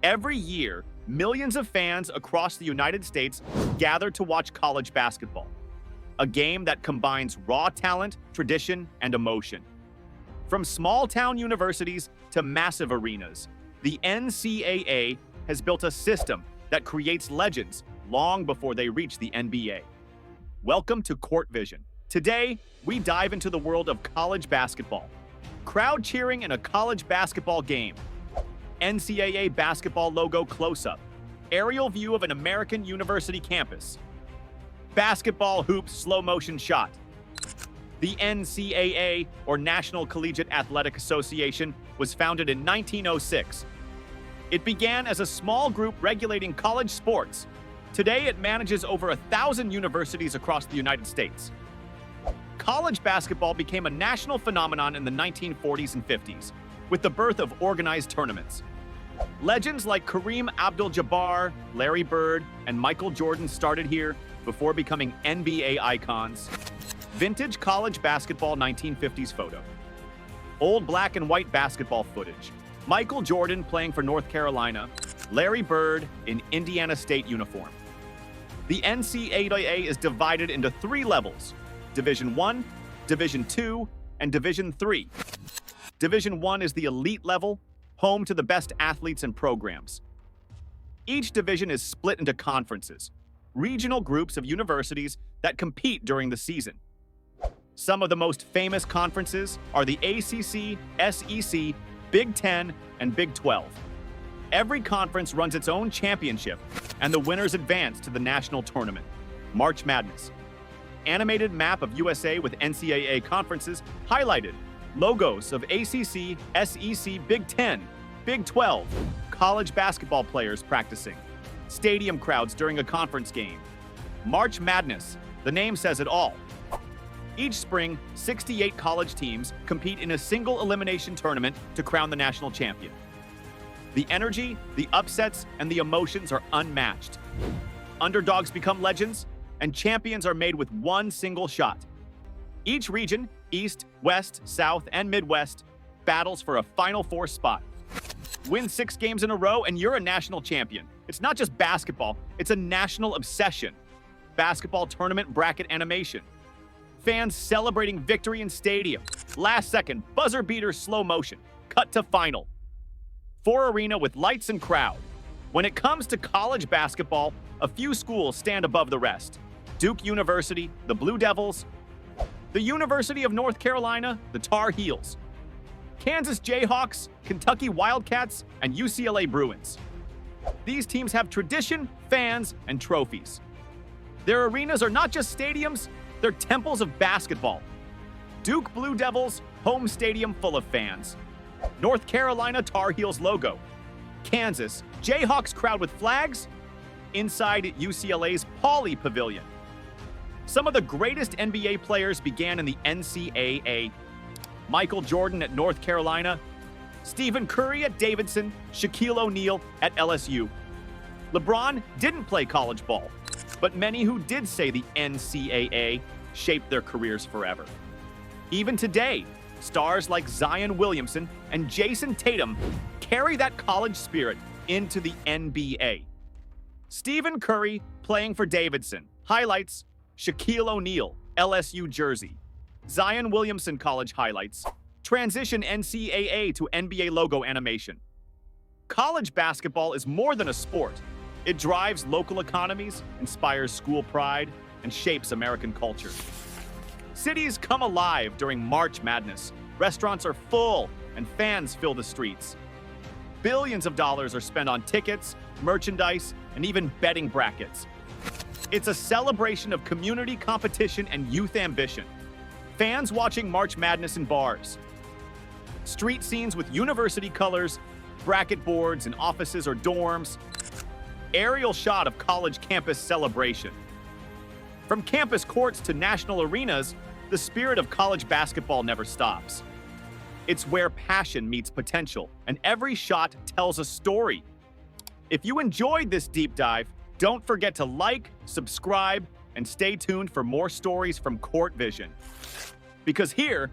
Every year, millions of fans across the United States gather to watch college basketball, a game that combines raw talent, tradition, and emotion. From small-town universities to massive arenas, the NCAA has built a system that creates legends long before they reach the NBA. Welcome to CourtVision. Today, we dive into the world of college basketball. Crowd cheering in a college basketball game. NCAA basketball logo close-up. Aerial view of an American university campus. Basketball hoops slow-motion shot. The NCAA, or National Collegiate Athletic Association, was founded in 1906. It began as a small group regulating college sports. Today, it manages over 1,000 universities across the United States. College basketball became a national phenomenon in the 1940s and 50s, with the birth of organized tournaments. Legends like Kareem Abdul-Jabbar, Larry Bird, and Michael Jordan started here before becoming NBA icons. Vintage college basketball 1950s photo. Old black and white basketball footage. Michael Jordan playing for North Carolina, Larry Bird in Indiana State uniform. The NCAA is divided into 3 levels: Division I, Division II, and Division III. Division I is the elite level, home to the best athletes and programs. Each division is split into conferences, regional groups of universities that compete during the season. Some of the most famous conferences are the ACC, SEC, Big Ten, and Big 12. Every conference runs its own championship, and the winners advance to the national tournament, March Madness. Animated map of USA with NCAA conferences highlighted. Logos of ACC, SEC, Big 10, Big 12, college basketball players practicing, stadium crowds during a conference game. March Madness, the name says it all. Each spring, 68 college teams compete in a single elimination tournament to crown the national champion. The energy, the upsets, and the emotions are unmatched. Underdogs become legends, and champions are made with one single shot. Each region, East, West, South, and Midwest, battles for a Final Four spot. Win 6 games in a row and you're a national champion. It's not just basketball, it's a national obsession. Basketball tournament bracket animation. Fans celebrating victory in stadium. Last second, buzzer beater slow motion. Cut to final. 4 arena with lights and crowd. When it comes to college basketball, a few schools stand above the rest. Duke University, the Blue Devils, the University of North Carolina, the Tar Heels, Kansas Jayhawks, Kentucky Wildcats, and UCLA Bruins. These teams have tradition, fans, and trophies. Their arenas are not just stadiums, they're temples of basketball. Duke Blue Devils, home stadium full of fans. North Carolina Tar Heels logo. Kansas, Jayhawks crowd with flags. Inside UCLA's Pauley Pavilion. Some of the greatest NBA players began in the NCAA. Michael Jordan at North Carolina, Stephen Curry at Davidson, Shaquille O'Neal at LSU. LeBron didn't play college ball, but many who did say the NCAA shaped their careers forever. Even today, stars like Zion Williamson and Jason Tatum carry that college spirit into the NBA. Stephen Curry playing for Davidson. Highlights: Shaquille O'Neal, LSU jersey. Zion Williamson college highlights. Transition NCAA to NBA logo animation. College basketball is more than a sport. It drives local economies, inspires school pride, and shapes American culture. Cities come alive during March Madness. Restaurants are full, and fans fill the streets. Billions of dollars are spent on tickets, merchandise, and even betting brackets. It's a celebration of community competition and youth ambition. Fans watching March Madness in bars. Street scenes with university colors, bracket boards in offices or dorms. Aerial shot of college campus celebration. From campus courts to national arenas, the spirit of college basketball never stops. It's where passion meets potential, and every shot tells a story. If you enjoyed this deep dive, don't forget to like, subscribe, and stay tuned for more stories from CourtVision. Because here,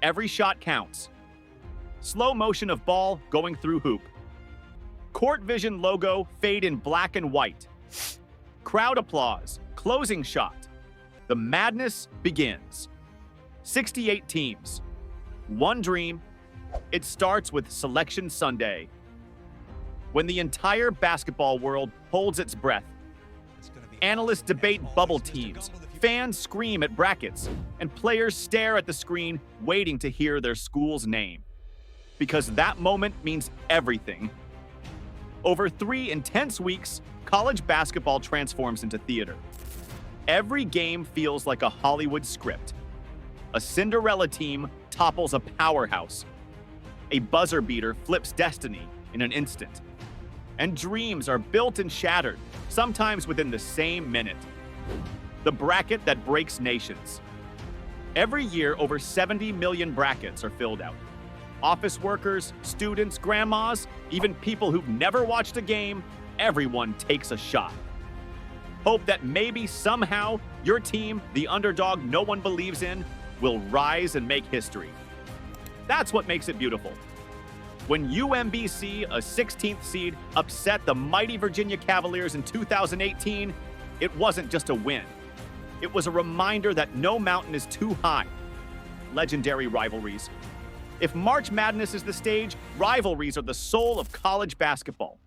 every shot counts. Slow motion of ball going through hoop. CourtVision logo fade in black and white. Crowd applause, closing shot. The madness begins. 68 teams. One dream. It starts with Selection Sunday, when the entire basketball world holds its breath. Analysts debate bubble teams, fans scream at brackets, and players stare at the screen waiting to hear their school's name. Because that moment means everything. Over 3 intense weeks, college basketball transforms into theater. Every game feels like a Hollywood script. A Cinderella team topples a powerhouse. A buzzer beater flips destiny in an instant. And dreams are built and shattered, sometimes within the same minute. The bracket that breaks nations. Every year, over 70 million brackets are filled out. Office workers, students, grandmas, even people who've never watched a game, everyone takes a shot. Hope that maybe somehow your team, the underdog no one believes in, will rise and make history. That's what makes it beautiful. When UMBC, a 16th seed, upset the mighty Virginia Cavaliers in 2018, it wasn't just a win. It was a reminder that no mountain is too high. Legendary rivalries. If March Madness is the stage, rivalries are the soul of college basketball.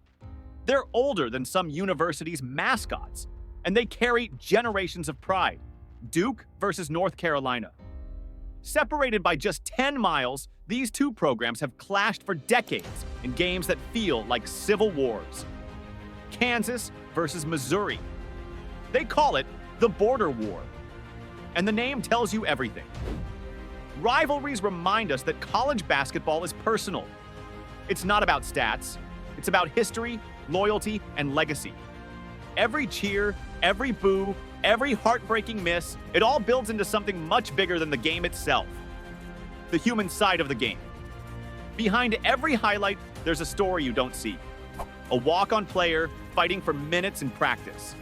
They're older than some universities' mascots, and they carry generations of pride. Duke versus North Carolina. Separated by just 10 miles, these two programs have clashed for decades in games that feel like civil wars. Kansas versus Missouri. They call it the Border War. And the name tells you everything. Rivalries remind us that college basketball is personal. It's not about stats. It's about history, loyalty, and legacy. Every cheer, every boo, every heartbreaking miss, it all builds into something much bigger than the game itself. The human side of the game. Behind every highlight, there's a story you don't see. A walk-on player fighting for minutes in practice.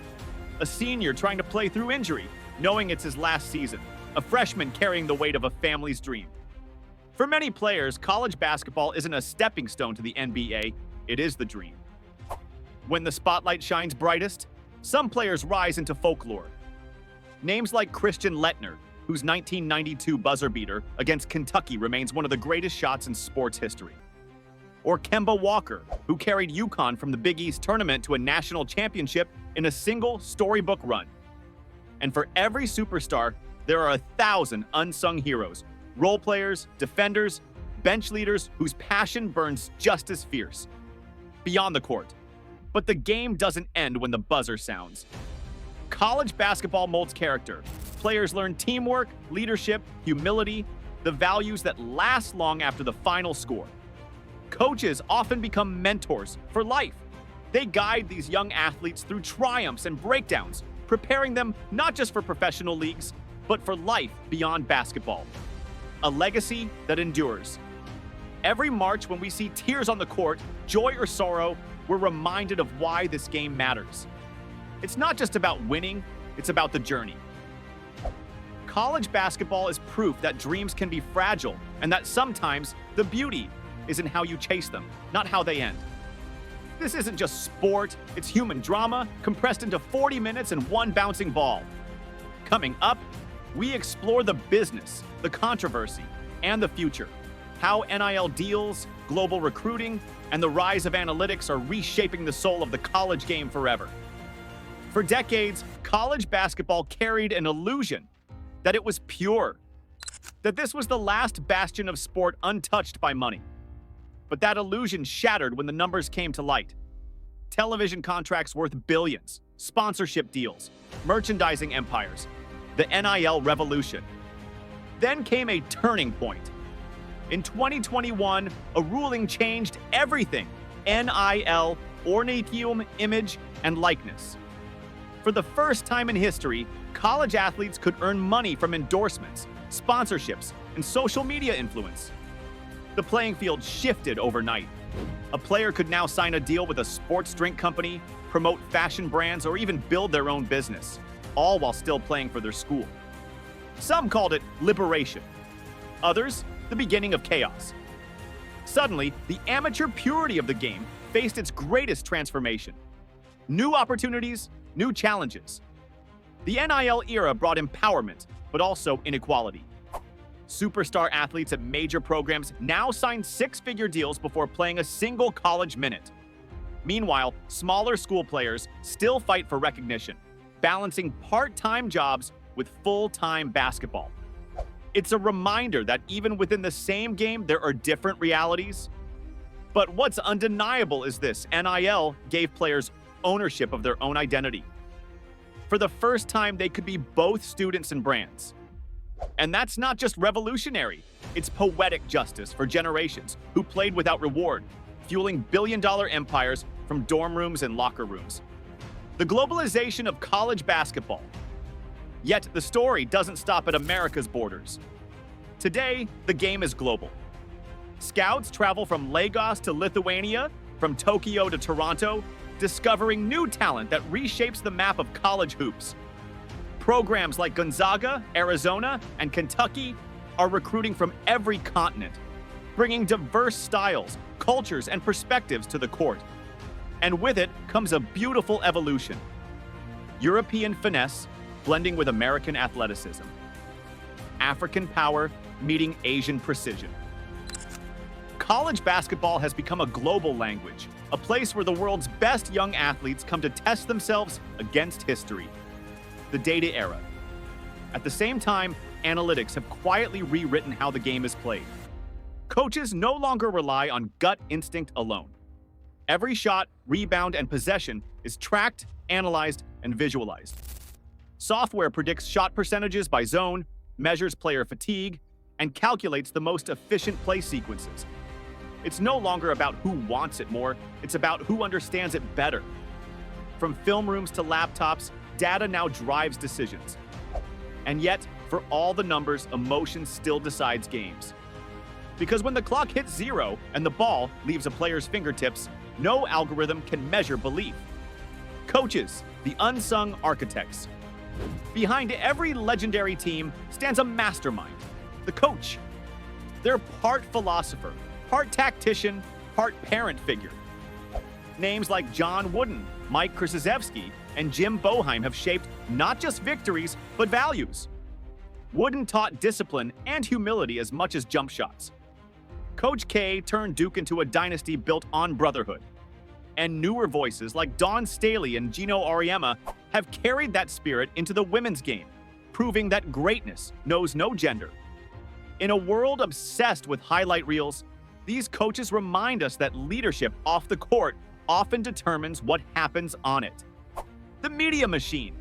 A senior trying to play through injury, knowing it's his last season. A freshman carrying the weight of a family's dream. For many players, college basketball isn't a stepping stone to the NBA, it is the dream. When the spotlight shines brightest, some players rise into folklore. Names like Christian Lettner, whose 1992 buzzer beater against Kentucky remains one of the greatest shots in sports history. Or Kemba Walker, who carried UConn from the Big East tournament to a national championship in a single storybook run. And for every superstar, there are 1,000 unsung heroes, role players, defenders, bench leaders whose passion burns just as fierce. Beyond the court. But the game doesn't end when the buzzer sounds. College basketball molds character. Players learn teamwork, leadership, humility, the values that last long after the final score. Coaches often become mentors for life. They guide these young athletes through triumphs and breakdowns, preparing them not just for professional leagues, but for life beyond basketball. A legacy that endures. Every March when we see tears on the court, joy or sorrow, we're reminded of why this game matters. It's not just about winning, it's about the journey. College basketball is proof that dreams can be fragile and that sometimes the beauty is in how you chase them, not how they end. This isn't just sport, it's human drama compressed into 40 minutes and one bouncing ball. Coming up, we explore the business, the controversy, and the future. How NIL deals, global recruiting, and the rise of analytics are reshaping the soul of the college game forever. For decades, college basketball carried an illusion that it was pure, that this was the last bastion of sport untouched by money. But that illusion shattered when the numbers came to light. Television contracts worth billions, sponsorship deals, merchandising empires, the NIL revolution. Then came a turning point. In 2021, a ruling changed everything: NIL, ornamentum, image, and likeness. For the first time in history, college athletes could earn money from endorsements, sponsorships, and social media influence. The playing field shifted overnight. A player could now sign a deal with a sports drink company, promote fashion brands, or even build their own business, all while still playing for their school. Some called it liberation. Others, the beginning of chaos. Suddenly, the amateur purity of the game faced its greatest transformation. New opportunities, new challenges. The NIL era brought empowerment, but also inequality. Superstar athletes at major programs now sign six-figure deals before playing a single college minute. Meanwhile, smaller school players still fight for recognition, balancing part-time jobs with full-time basketball. It's a reminder that even within the same game, there are different realities. But what's undeniable is this: NIL gave players ownership of their own identity. For the first time, they could be both students and brands. And that's not just revolutionary, it's poetic justice for generations who played without reward, fueling billion-dollar empires from dorm rooms and locker rooms. The globalization of college basketball. Yet the story doesn't stop at America's borders. Today, the game is global. Scouts travel from Lagos to Lithuania, from Tokyo to Toronto, discovering new talent that reshapes the map of college hoops. Programs like Gonzaga, Arizona, and Kentucky are recruiting from every continent, bringing diverse styles, cultures, and perspectives to the court. And with it comes a beautiful evolution. European finesse blending with American athleticism. African power meeting Asian precision. College basketball has become a global language, a place where the world's best young athletes come to test themselves against history. The data era. At the same time, analytics have quietly rewritten how the game is played. Coaches no longer rely on gut instinct alone. Every shot, rebound, and possession is tracked, analyzed, and visualized. Software predicts shot percentages by zone, measures player fatigue, and calculates the most efficient play sequences. It's no longer about who wants it more, it's about who understands it better. From film rooms to laptops, data now drives decisions. And yet, for all the numbers, emotion still decides games. Because when the clock hits zero and the ball leaves a player's fingertips, no algorithm can measure belief. Coaches, the unsung architects. Behind every legendary team stands a mastermind, the coach. They're part philosopher, part tactician, part parent figure. Names like John Wooden, Mike Krzyzewski, and Jim Boeheim have shaped not just victories, but values. Wooden taught discipline and humility as much as jump shots. Coach K turned Duke into a dynasty built on brotherhood. And newer voices like Dawn Staley and Gino Auriemma have carried that spirit into the women's game, proving that greatness knows no gender. In a world obsessed with highlight reels, these coaches remind us that leadership off the court often determines what happens on it. The media machine.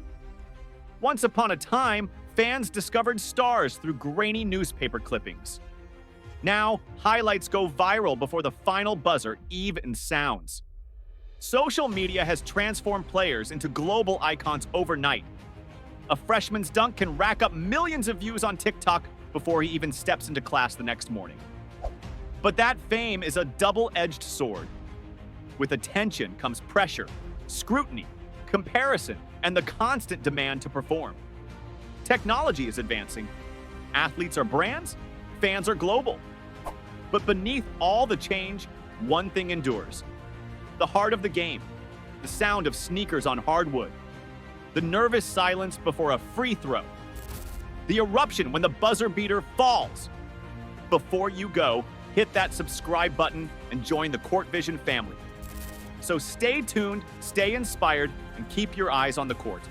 Once upon a time, fans discovered stars through grainy newspaper clippings. Now, highlights go viral before the final buzzer even sounds. Social media has transformed players into global icons overnight. A freshman's dunk can rack up millions of views on TikTok before he even steps into class the next morning. But that fame is a double-edged sword. With attention comes pressure, scrutiny, comparison, and the constant demand to perform. Technology is advancing. Athletes are brands, fans are global. But beneath all the change, one thing endures. The heart of the game, the sound of sneakers on hardwood, the nervous silence before a free throw, the eruption when the buzzer beater falls. Before you go, hit that subscribe button and join the CourtVision family. So stay tuned, stay inspired, and keep your eyes on the court.